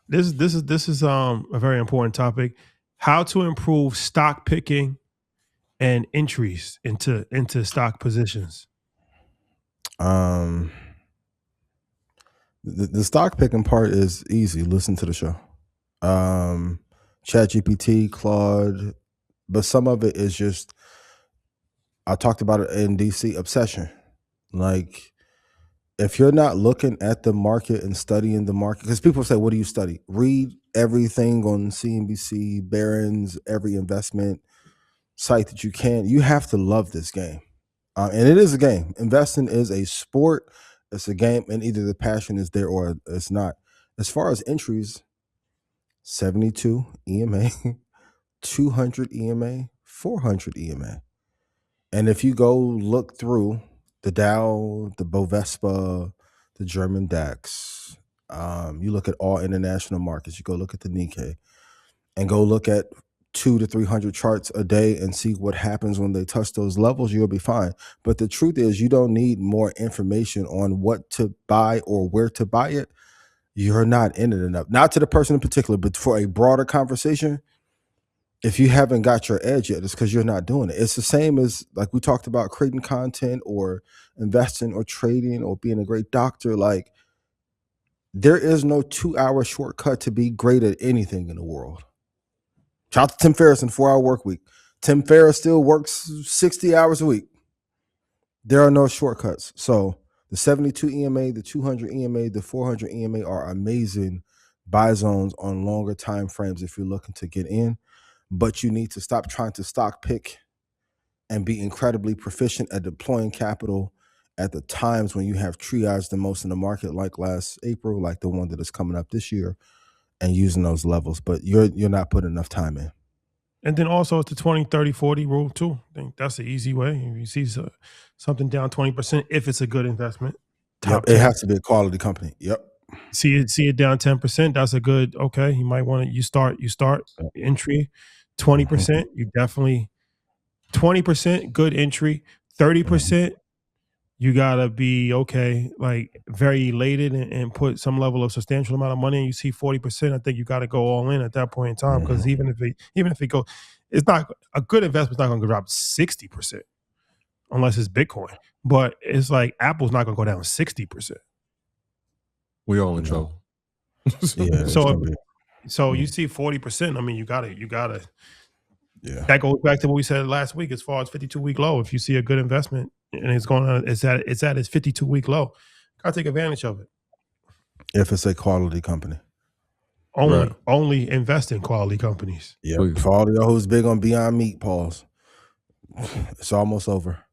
This is a very important topic. How to improve stock picking and entries into stock positions. Um, the stock picking part is easy. Listen to the show. Um, ChatGPT, Claude, but some of it is just I talked about it in DC obsession. Like if you're not looking at the market and studying the market, because people say, "What do you study?" Read everything on CNBC, Barron's, every investment site that you can. You have to love this game, and it is a game. Investing is a sport. It's a game, and either the passion is there or it's not. As far as entries, 72 EMA, 200 EMA, 400 EMA. And if you go look through the Dow, the Bovespa, the German DAX, you look at all international markets, you go look at the Nikkei, and go look at 200 to 300 charts a day and see what happens when they touch those levels, you'll be fine. But the truth is, you don't need more information on what to buy or where to buy it. You're not in it enough. Not to the person in particular, but for a broader conversation, if you haven't got your edge yet, it's because you're not doing it. It's the same as like we talked about creating content or investing or trading or being a great doctor. Like there is no 2 hour shortcut to be great at anything in the world. Shout out to Tim Ferriss in 4 Hour Work Week. Tim Ferriss still works 60 hours a week. There are no shortcuts. So the 72 EMA, the 200 EMA, the 400 EMA are amazing buy zones on longer time frames if you're looking to get in. But you need to stop trying to stock pick and be incredibly proficient at deploying capital at the times when you have triaged the most in the market, like last April, like the one that is coming up this year, and using those levels. But you're not putting enough time in. And then also it's the 20, 30, 40 rule too. I think that's the easy way. If you see something down 20%, if it's a good investment, Yep, top it 10. has to be a quality company. Yep. See it down 10%. That's a good, okay. You might want to you start entry. Mhm. 20%, you definitely 20% good entry. Mhm. 30%, you gotta be okay, like very elated and put some level of substantial amount of money. And you see 40%, I think you got to go all in at that point in time because Mhm. even if it go, it's not a good investment's not going to drop 60% unless it's Bitcoin. But it's like Apple's not going to go down 60%. We all in No. trouble. Yeah, it's So gonna be. so you Mm, see 40%. I mean, you gotta. yeah. That goes back to what we said last week as far as 52-week low. If you see a good investment and it's going on, it's at its 52-week low. Gotta take advantage of it. If it's a quality company. Right. Only invest in quality companies. Yep. Please. For all of y'all who's big on Beyond Meat, pause. It's almost over.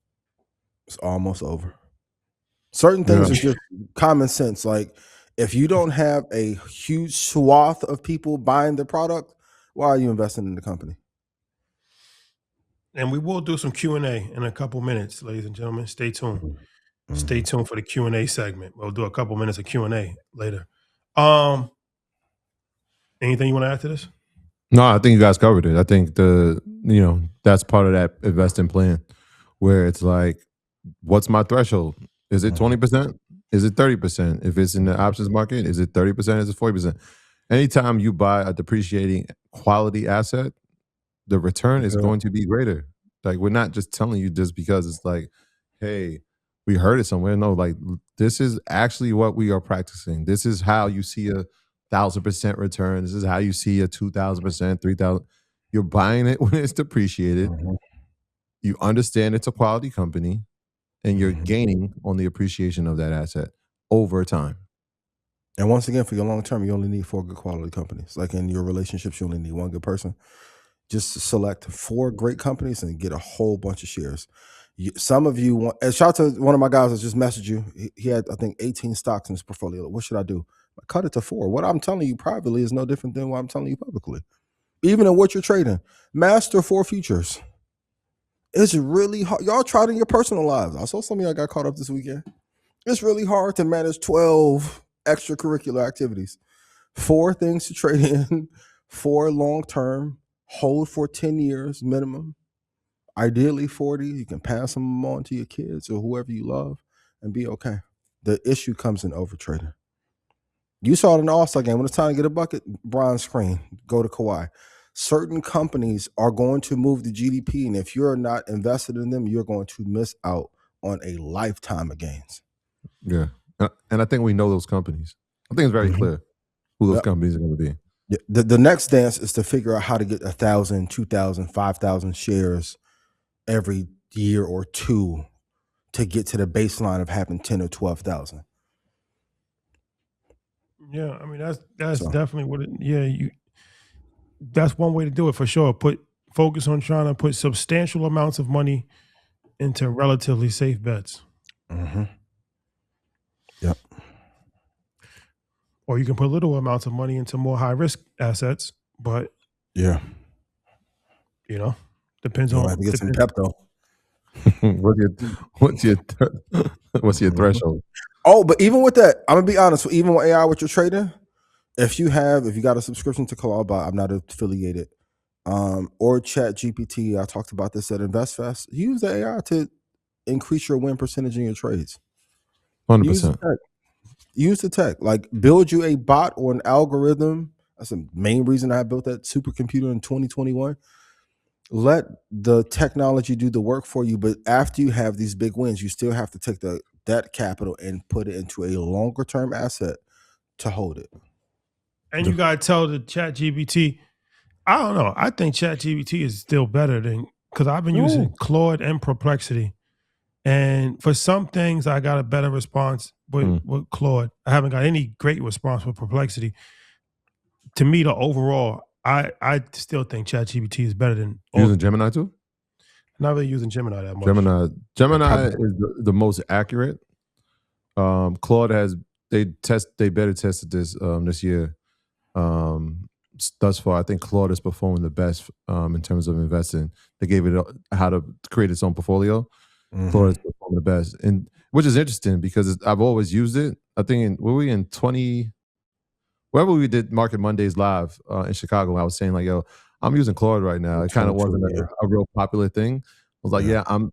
It's almost over. Certain Yeah. things are just common sense. Like if you don't have a huge swath of people buying the product, why are you investing in the company? And we will do some Q&A in a couple minutes, ladies and gentlemen. Stay tuned. Stay Mm-hmm. tuned for the Q&A segment. We'll do a couple minutes of Q&A later. Um, anything you want to add to this? No, I think you guys covered it. I think that's part of that investing plan where it's like, what's my threshold? Is it 20%? Is it 30%? If it's in the options market, is it 30%? Is it 40%? Anytime you buy a depreciating quality asset, the return is going to be greater. Like we're not just telling you just because it's like, hey, we heard it somewhere. No, like this is actually what we are practicing. This is how you see 1,000% return. This is how you see a 2,000%, 3,000. You're buying it when it's depreciated. Mm-hmm. You understand it's a quality company, and you're Mm-hmm. gaining on the appreciation of that asset over time. And once again, for your long term, you only need 4 good quality companies. Like in your relationships, you only need 1 good person. Just select 4 great companies and get a whole bunch of shares. Some of you want, and shout out to one of my guys that just messaged you. He had, I think, 18 stocks in his portfolio. What should I do? Cut it to 4. What I'm telling you privately is no different than what I'm telling you publicly. Even in what you're trading, master 4 futures. It's really hard. Y'all try it in your personal lives. I saw some of y'all got caught up this weekend. It's really hard to manage 12 extracurricular activities. 4 things to trade in, 4 long term, hold for 10 years minimum. Ideally 40. You can pass them on to your kids or whoever you love and be okay. The issue comes in overtrading. You saw it in the All-Star game. When it's time to get a bucket, bronze screen, go to Kawhi. Certain companies are going to move the GDP, and if you're not invested in them, you're going to miss out on a lifetime of gains. Yeah. And I think we know those companies. I think it's very clear who those companies are going to be. Yeah. The next dance is to figure out how to get 1,000, 2,000, 5,000 shares every year or two to get to the baseline of having 10 or 12,000. Yeah, I mean that's definitely what it. That's one way to do it for sure. Focus on trying to put substantial amounts of money into relatively safe bets. Yep. Or you can put little amounts of money into more high risk assets, but yeah, depends you on. have to get some pep though. What's your threshold? Oh, but even with that, I'm gonna be honest. Even with AI, what you're trading, if you got a subscription to Clawbot, I'm not affiliated, or Chat GPT. I talked about this at InvestFest. Use the AI to increase your win percentage in your trades. 100%. Use the tech. Like build you a bot or an algorithm. That's the main reason I built that supercomputer in 2021. Let the technology do the work for you, but after you have these big wins, you still have to take that capital and put it into a longer term asset to hold it. And you gotta tell the Chat GPT. I don't know. I think Chat GPT is still better than, because I've been using Claude and Perplexity, and for some things I got a better response with Claude. I haven't got any great response with Perplexity. To me, the overall, I still think Chat GPT is better than using Gemini too. Not really using Gemini that much. Gemini is the most accurate. Claude they better tested this this year. Thus far, I think Claude is performing the best in terms of investing. They gave it how to create its own portfolio. Claude is performing the best, and which is interesting because I've always used it. I think wherever we did Market Mondays live in Chicago, I was saying like, "Yo, I'm using Claude right now." It kind of wasn't a real popular thing. I was like, "Yeah, I'm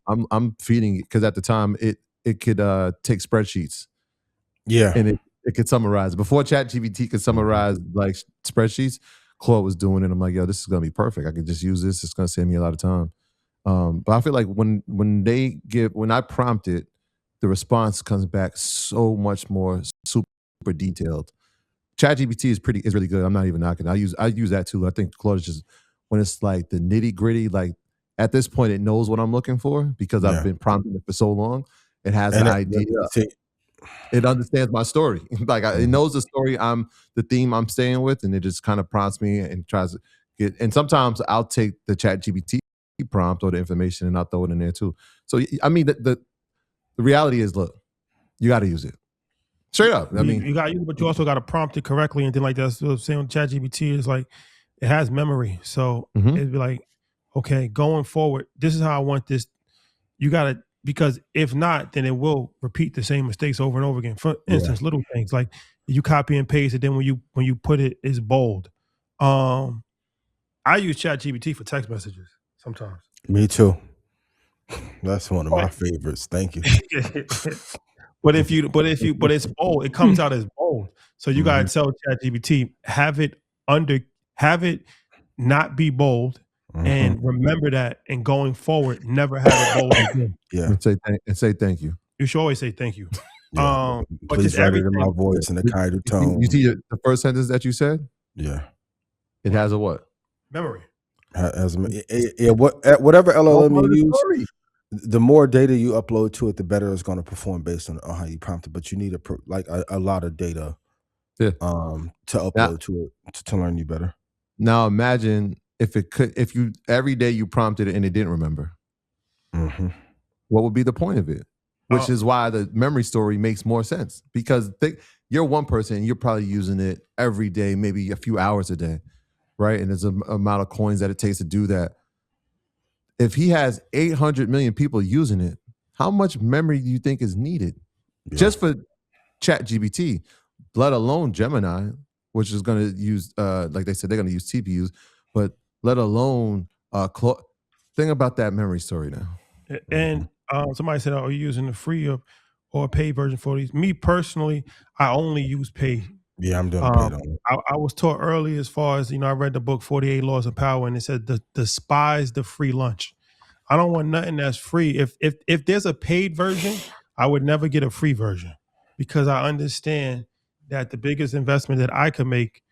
feeding it," because at the time it could take spreadsheets, and it could summarize. Before ChatGPT could summarize like spreadsheets, Claude was doing it. I'm like, "Yo, this is gonna be perfect. I could just use this. It's gonna save me a lot of time." But I feel like when I prompt it, the response comes back so much more super detailed. ChatGPT is really good. I'm not even knocking. I use that too. I think Claude is just, when it's like the nitty gritty, like at this point it knows what I'm looking for because I've been prompting it for so long. It has an idea. It understands my story. Like it knows the story the theme I'm staying with, and it just kind of prompts me and tries to get. And sometimes I'll take the ChatGPT prompt or the information and I'll throw it in there too. So I mean, the reality is, look, you got to use it. Straight up. I mean, you got to use it, but you also got to prompt it correctly and then like that. So saying ChatGPT is like, it has memory, so it'd be like, okay, going forward, this is how I want this. You got to, because if not, then it will repeat the same mistakes over and over again. For instance, little things like you copy and paste it, then when you put it, it's bold. I use ChatGPT for text messages sometimes. Me too. That's one of my favorites. Thank you. But it's bold. It comes out as bold. So you gotta tell ChatGPT, have it not be bold, and remember that. And going forward, never have it bold again. And say thank you. You should always say thank you. But please write it in my voice in a kinder tone. You see the first sentence that you said? Yeah. It has a what? Memory. Whatever LLM you use, the more data you upload to it, the better it's going to perform based on how you prompt it. But you need a lot of data to upload to it to learn you better. Now imagine if you every day you prompted it and it didn't remember. What would be the point of it? Which is why the memory story makes more sense, because you're one person and you're probably using it every day, maybe a few hours a day, right? And there's an amount of coins that it takes to do that. If he has 800 million people using it, how much memory do you think is needed just for ChatGPT, let alone Gemini, which is going to use, like they said, they're going to use TPUs, but let alone think about that memory story now. And somebody said, "Are you using the free or paid version for these?" Me personally, I only use paid Yeah, I'm doing a paid only. I was taught early as far as, I read the book 48 Laws of Power, and it said despise the free lunch. I don't want nothing that's free. If there's a paid version, I would never get a free version, because I understand that the biggest investment that I could make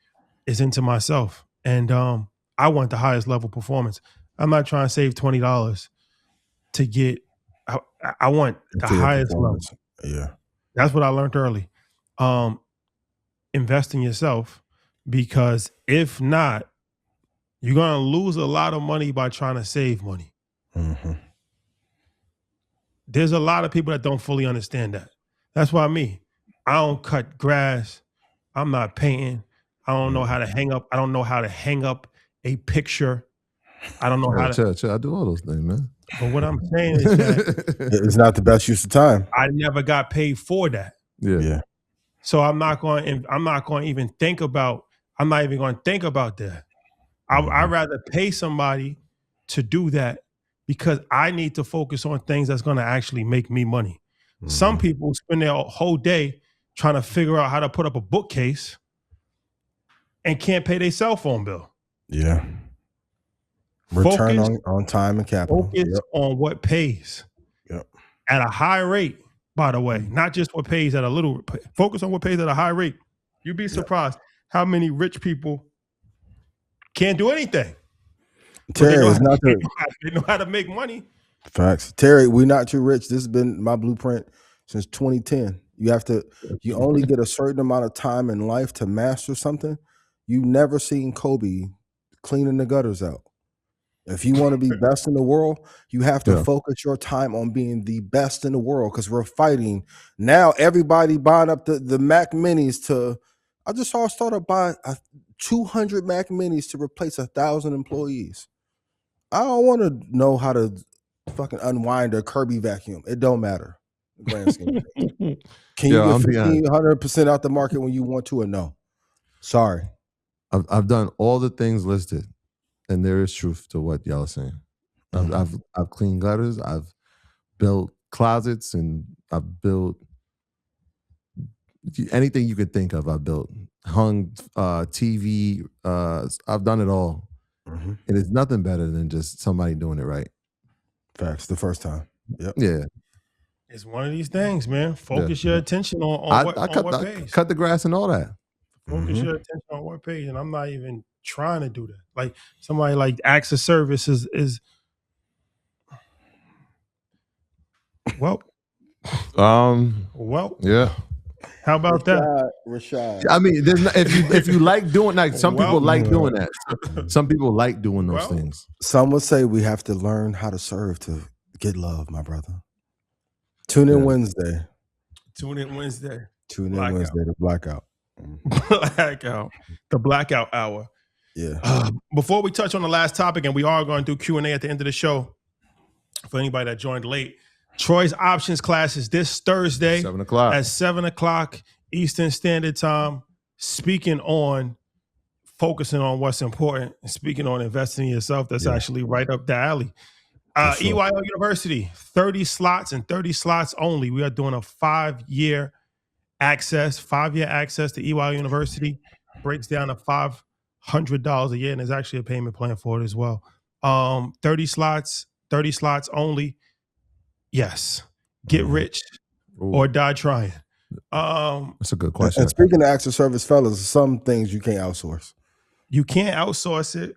is into myself. And I want the highest level performance. I'm not trying to save $20 to get, I want the To your highest level. performance. Yeah. That's what I learned early. Invest in yourself, because if not, you're going to lose a lot of money by trying to save money. Mm-hmm. There's a lot of people that don't fully understand that. That's why I don't cut grass. I'm not painting. I don't know how to hang up. I don't know how to hang up a picture. I don't know how to. Chill. I do all those things, man. But what I'm saying is that It's not the best use of time. I never got paid for that. Yeah. So I'm not going to even think about. I'm not even going to think about that. I'd rather pay somebody to do that, because I need to focus on things that's going to actually make me money. Mm-hmm. Some people spend their whole day trying to figure out how to put up a bookcase and can't pay their cell phone bill. Yeah. Return on time and capital. Focus on what pays. Yep. At a high rate, by the way, not just what pays at a little. Focus on what pays at a high rate. You'd be surprised how many rich people can't do anything. Terry, they know how to make money. Facts. Terry, we're not too rich. This has been my blueprint since 2010. You only get a certain amount of time in life to master something. You never seen Kobe cleaning the gutters out. If you want to be best in the world, you have to focus your time on being the best in the world, because we're fighting. Now everybody buying up the Mac Minis I just saw a startup buy 200 Mac Minis to replace 1,000 employees. I don't want to know how to fucking unwind a Kirby vacuum. It don't matter. Grand scheme. Can you get 100% out the market when you want to, or no? Sorry. I've done all the things listed, and there is truth to what y'all are saying. I've cleaned gutters. I've built closets, and I've built anything you could think of. I've built, hung TV. I've done it all. Mm-hmm. And it's nothing better than just somebody doing it right. Facts. The first time. Yep. Yeah. It's one of these things, man. Focus your attention on what pays. Cut the grass and all that. Focus your attention on what pays. And I'm not even trying to do that. Like somebody like acts of service is well. Yeah. How about Rashad? I mean, if you like doing, like, some people like doing that. Some people like doing those things. Some would say we have to learn how to serve to get love, my brother. Tune in Wednesday. Tune in Wednesday. The blackout. Blackout. The blackout hour. Yeah. Before we touch on the last topic, and we are going to do Q&A at the end of the show for anybody that joined late. Troy's options class is this Thursday 7 o'clock. At 7 o'clock Eastern Standard Time, focusing on what's important, and speaking on investing in yourself. That's actually right up the alley. EYO University, 30 slots and 30 slots only. We are doing a 5-year access to EYO University. Breaks down to $500 a year, and there's actually a payment plan for it as well. 30 slots only. Yes. Get rich or die trying. That's a good question. And speaking of acts of service, fellas, some things you can't outsource. You can't outsource it.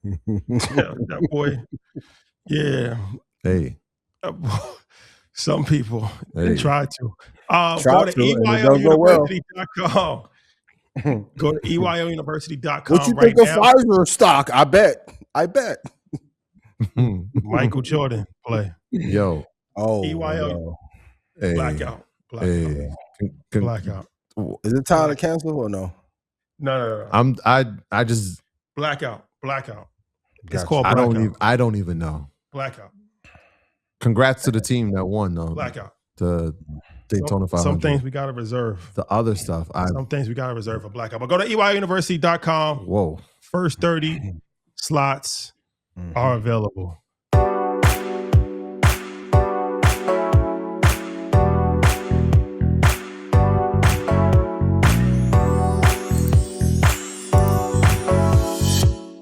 That boy. Yeah. Hey. Some people try to. Go to EYOUniversity.com. Go to EYOUniversity.com. What you think of Pfizer stock? I bet. Michael Jordan play. Yo. EYO. Hey. Blackout. Hey. Blackout. Is it time to cancel or no? No. I just blackout. Gotcha. It's called blackout. I don't even know. Blackout. Congrats to the team that won, though. Blackout. The Daytona 500. Some things we gotta reserve. The other stuff. Some things we gotta reserve for blackout. But go to EYOUniversity.com. Whoa. First 30 slots are available.